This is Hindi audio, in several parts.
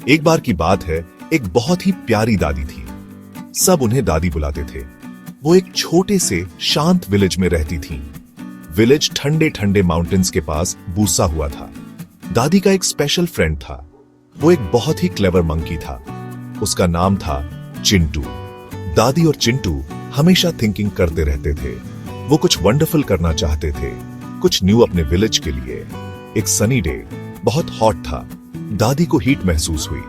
एक बार की बात है, एक बहुत ही प्यारी दादी थी। सब उन्हें दादी बुलाते थे। वो एक छोटे से शांत विलेज में रहती थी। विलेज ठंडे ठंडे माउंटेन्स के पास बूसा हुआ था। दादी का एक स्पेशल फ्रेंड था। वो एक बहुत ही क्लेवर मंकी था। उसका नाम था चिंटू। दादी और चिंटू हमेशा थिंकिंग करते रहते थे। वो कुछ वंडरफुल करना चाहते थे, कुछ न्यू अपने विलेज के लिए। एक सनी डे, बहुत हॉट था। दादी को हीट महसूस हुई।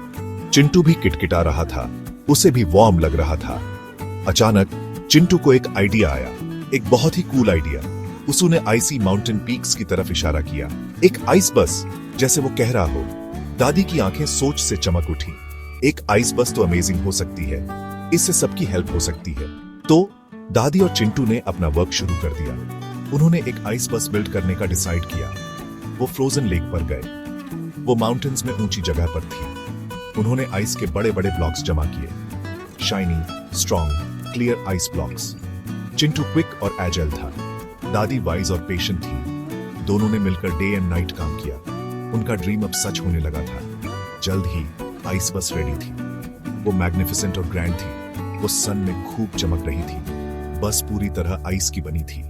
चिंटू भी किटकिटा रहा था, उसे भी वार्म लग रहा था। अचानक चिंटू को एक आइडिया आया, एक बहुत ही कूल आइडिया। उसने आइसी माउंटेन पीक्स की तरफ इशारा किया। एक आइस बस, जैसे वो कह रहा हो। दादी की आंखें सोच से चमक उठी। एक आइस बस तो अमेजिंग हो सकती है, इससे सबकी हेल्प हो सकती है। तो दादी और चिंटू ने अपना वर्क शुरू कर दिया। उन्होंने एक आइस बस बिल्ड करने का डिसाइड किया। वो फ्रोजन लेक पर गए। वो माउंटेन्स में ऊंची जगह पर थी। उन्होंने आइस के बड़े बड़े ब्लॉक्स जमा किए, shiny, strong, clear ice blocks. Chintu quick और एजाइल था। दादी वाइज और पेशेंट थी। दोनों ने मिलकर डे एंड नाइट काम किया। उनका ड्रीम अब सच होने लगा था। जल्द ही आइस बस रेडी थी। वो मैग्निफिसेंट और ग्रैंड थी। वो सन में खूब चमक रही थी। बस पूरी तरह आइस की बनी थी।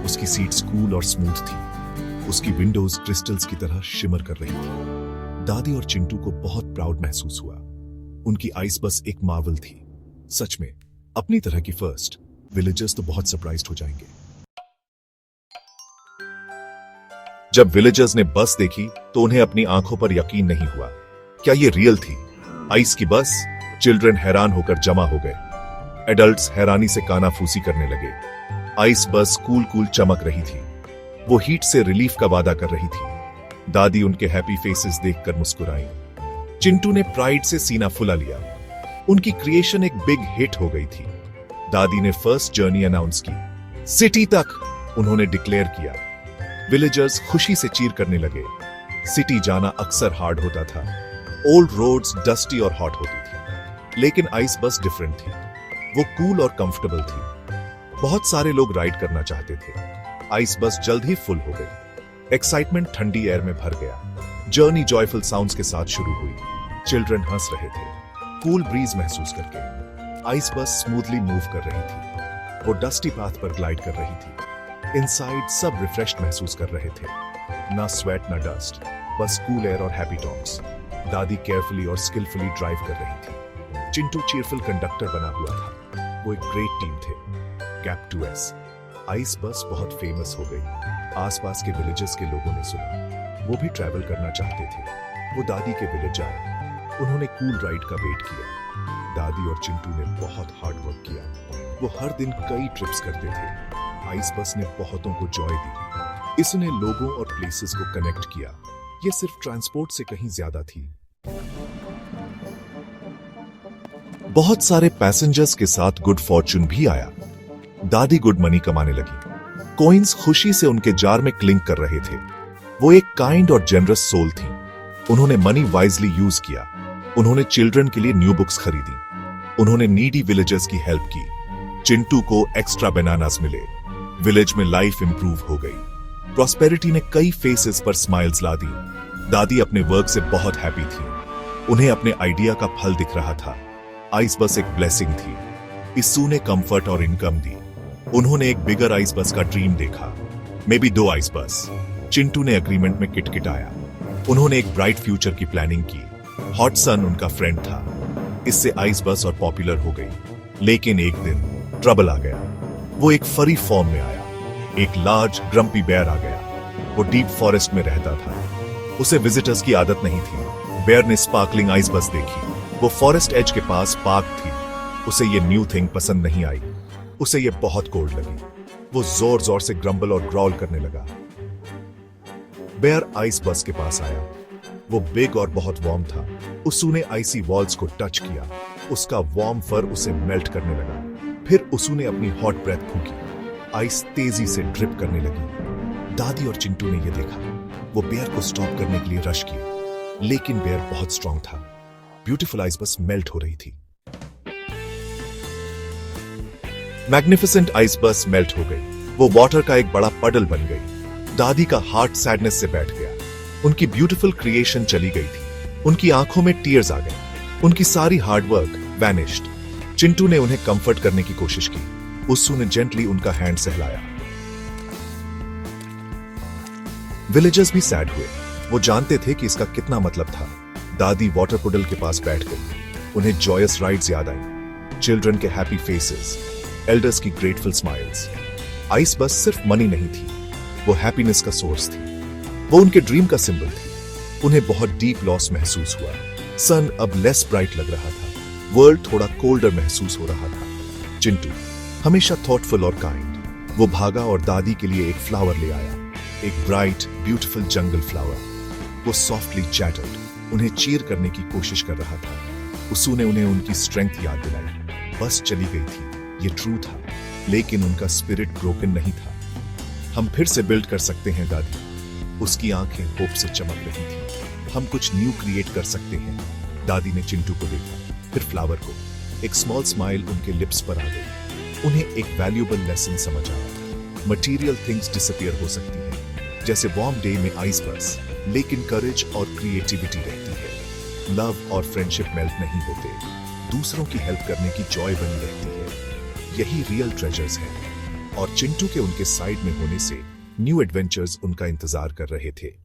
उसकी सीट्स कूल और स्मूथ थी। उसकी विंडोज क्रिस्टल्स की तरह शिमर कर रही थी। दादी और चिंटू को बहुत प्राउड महसूस हुआ। उनकी आइस बस एक मार्वल थी। सच में अपनी तरह की फर्स्ट। विलेजर्स तो बहुत सरप्राइज्ड हो जाएंगे। जब विलेजर्स ने बस देखी तो उन्हें अपनी आंखों पर यकीन नहीं हुआ। क्या ये रियल थी? आइस की बस? चिल्ड्रन हैरान होकर जमा हो गए। एडल्ट्स हैरानी से कानाफूसी करने लगे। आइस बस कूल कूल चमक रही थी। वो हीट से रिलीफ का वादा कर रही थी। दादी उनके हैप्पी फेसेस देखकर मुस्कुराई। चिंटू ने प्राइड से सीना फुला लिया। उनकी क्रिएशन एक बिग हिट हो गई थी। दादी ने फर्स्ट जर्नी अनाउंस की। सिटी तक उन्होंने डिक्लेयर किया। विलेजर्स खुशी से चीर करने लगे। सिटी जाना अक्सर हार्ड होता था। ओल्ड रोड्स डस्टी और हॉट होती थी, लेकिन आइस बस डिफरेंट थी। वो कूल और कंफर्टेबल थी। बहुत सारे लोग राइड करना चाहते थे। आइस बस जल्द ही फुल हो गई। एक्साइटमेंट ठंडी एयर में भर गया। जर्नी जॉयफुल साउंड्स के साथ शुरू हुई। चिल्ड्रन हंस रहे थे, कूल ब्रीज महसूस करके। आइस बस स्मूथली मूव कर रही थी। वो डस्टी पाथ पर ग्लाइड कर रही थी। इनसाइड सब रिफ्रेश्ड महसूस कर रहे थे। ना स्वेट ना डस्ट, बस कूल एयर और हैप्पी टॉक्स। दादी केयरफुली और स्किलफुली ड्राइव कर रही थी। चिंटू चीयरफुल कंडक्टर बना हुआ था। वो एक ग्रेट टीम थे। कैप 2S आइस बस बहुत फेमस हो गई। आसपास के विलेजेस के लोगों ने सुना। वो भी ट्रैवल करना चाहते थे। वो दादी के विलेज आए। उन्होंने कूल राइड का वेट किया। दादी और चिंटू ने बहुत हार्ड वर्क किया। वो हर दिन कई ट्रिप्स करते थे। आइस बस ने बहुतों को जॉय दी। इसने लोगों और प्लेसेस को कनेक्ट किया। ये सिर्फ ट्रांसपोर्ट से कहीं ज्यादा थी। बहुत सारे पैसेंजर्स के साथ गुड फॉर्चून भी आया। दादी गुड मनी कमाने लगी। कॉइन्स खुशी से उनके जार में क्लिंक कर रहे थे। वो एक काइंड और जेनरस सोल थी। उन्होंने मनी वाइजली यूज किया। उन्होंने चिल्ड्रन के लिए न्यू बुक्स खरीदी। उन्होंने नीडी विलेजर्स की हेल्प की। चिंटू को एक्स्ट्रा बनानास मिले। विलेज में लाइफ इंप्रूव हो गई। प्रॉस्पेरिटी ने कई फेसेस पर स्माइल्स ला दी। दादी अपने वर्क से बहुत हैप्पी थी। उन्हें अपने आइडिया का फल दिख रहा था। आइस बस एक ब्लेसिंग थी। इस्सू ने कंफर्ट और इनकम दी। उन्होंने एक बिगर आइस बस का ड्रीम देखा, मे बी 2 आइस बस। चिंटू ने एग्रीमेंट में किटकिटाया। उन्होंने एक ब्राइट फ्यूचर की प्लानिंग की। हॉट सन उनका फ्रेंड था। इससे आइस बस और पॉपुलर हो गई। लेकिन एक दिन ट्रबल आ गया। वो एक फरी फॉर्म में आया। एक लार्ज ग्रम्पी बेयर आ गया। वो डीप फॉरेस्ट में रहता था। उसे विजिटर्स की आदत नहीं थी। बेयर ने स्पार्कलिंग आइस बस देखी। वो फॉरेस्ट एज के पास पार्क थी। उसे ये न्यू थिंग पसंद नहीं आई। उसे ये बहुत कोल्ड लगी। वो जोर जोर से ग्रम्बल और ग्रॉल करने लगा। बेयर आइस बस के पास आया। वो बिग और बहुत वार्म था। उसने आइसी वॉल्स को टच किया। उसका वार्म फर उसे मेल्ट करने लगा। फिर उसने अपनी हॉट ब्रेथ फूंकी। आइस तेजी से ड्रिप करने लगी। दादी और चिंटू ने यह देखा। वो बेयर को स्टॉप करने के लिए रश किया, लेकिन बेयर बहुत स्ट्रांग था। ब्यूटीफुल आइस बस मेल्ट हो रही थी। मैग्निफिसेंट आइस बस मेल्ट हो गई। वो वाटर का एक बड़ा पडल बन गई। दादी का हार्ट सैडनेस से बैठ गया। उनकी ब्यूटीफुल क्रिएशन चली गई थी। उनकी आंखों में टीयर्स आ गए। उनकी सारी हार्डवर्क वैनिश्ड। चिंटू ने उन्हें कंफर्ट करने की कोशिश की। उस्सू ने जेंटली उनका हैंड सहलाया। विलेजर्स भी सैड हुए। वो जानते थे कि इसका कितना मतलब था। दादी वाटर पुडल के पास बैठ गई। उन्हें जॉयस राइड्स याद आई, चिल्ड्रन के हैप्पी फेसेस, एल्डर्स की ग्रेटफुल स्माइल्स। आइस बस सिर्फ मनी नहीं थी, वो हैप्पीनेस का सोर्स थी। वो उनके ड्रीम का सिंबल थी। उन्हें बहुत डीप लॉस महसूस हुआ। सन अब लेस ब्राइट लग रहा था। वर्ल्ड थोड़ा कोल्डर महसूस हो रहा था। चिंटू हमेशा थॉटफुल और काइंड। वो भागा और दादी के लिए एक फ्लावर ले आया, एक ब्राइट ब्यूटीफुल जंगल फ्लावर। वो सॉफ्टली चैटर्ड, उन्हें चीयर करने की कोशिश कर रहा था। उस्सू ने उन्हें उनकी स्ट्रेंथ याद दिलाई। बस चली गई थी, ये ट्रू था, लेकिन उनका स्पिरिट ब्रोकन नहीं था। हम फिर से बिल्ड कर सकते हैं दादी। उसकी आंखें होप से चमक रही थी। हम कुछ न्यू क्रिएट कर सकते हैं। दादी ने चिंटू को देखा, फिर फ्लावर को। एक स्मॉल स्माइल उनके लिप्स पर आ गई। उन्हें एक वैल्यूएबल लेसन समझ आया। मटेरियल थिंग्स डिसअपीयर हो सकती हैं, जैसे वार्म डे में आइस बर्स, लेकिन करेज और क्रिएटिविटी रहती है। लव और फ्रेंडशिप मेल्ट नहीं होते, दूसरों की हेल्प करने की जॉय बनी रहती है। यही रियल ट्रेजर्स हैं। और चिंटू के उनके साइड में होने से न्यू एडवेंचर्स उनका इंतजार कर रहे थे।